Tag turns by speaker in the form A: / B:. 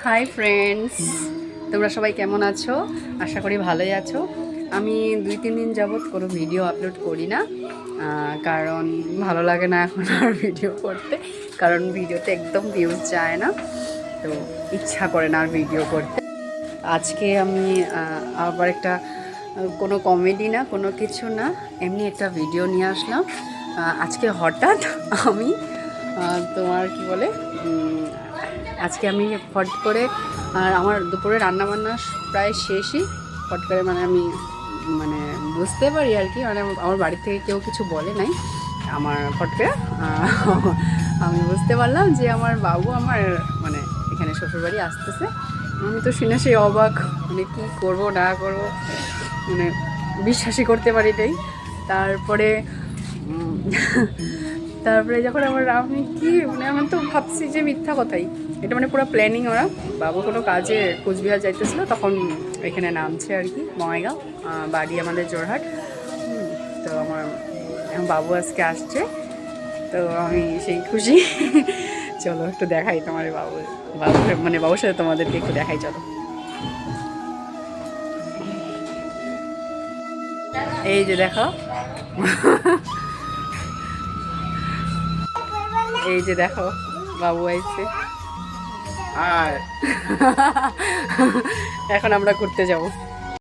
A: Hi friends, তোমরা সবাই কেমন আছো? আশা করি ভালোই আছো। আমি 2-3 দিন যাবৎ কোনো ভিডিও আপলোড করি না, কারণ ভালো লাগে না এখন আর ভিডিও করতে। কারণ ভিডিওতে একদম ভিউজ যায় না, তো ইচ্ছা করে না আর ভিডিও করতে। আজকে আমি আবার একটা কোনো কমেডি না, কোনো কিছু না, এমনি একটা ভিডিও নিয়ে আসলাম। আজকে হঠাৎ আমি তোমার কি বলে আজকে আমি ফট করে, আর আমার দুপুরে রান্নাবান্না প্রায় শেষই, ফট করে আমি বুঝতে পারি আর কি, আমার বাড়ি থেকে কেউ কিছু বলে নাই। আমার ফট করে আমি বুঝতে পারলাম যে আমার বাবু আমার এখানে শ্বশুরবাড়ি আসতেছে। আমি তো শুনে সেই অবাক, কী করবো না করবো, বিশ্বাসই করতে পারি নাই। তারপরে তারপরে যখন আমি কি আমি তো ভাবছি যে মিথ্যা কথাই, এটা পুরো প্ল্যানিং। ওরা বাবু কোনো কাজে কোচবিহার যাইতেছিল, তখন এখানে নামছে আর কি, বঙ্গাইগাঁও, বাড়ি আমাদের জোরহাট। তো আমার বাবু আজকে আসছে, তো আমি সেই খুশি। চলো একটু দেখাই তোমার বাবুর সাথে তোমাদেরকে একটু দেখাই, চলো। এই যে দেখো, এই যে দেখো বাবু আইছে। আর এখন আমরা ঘুরতে যাব।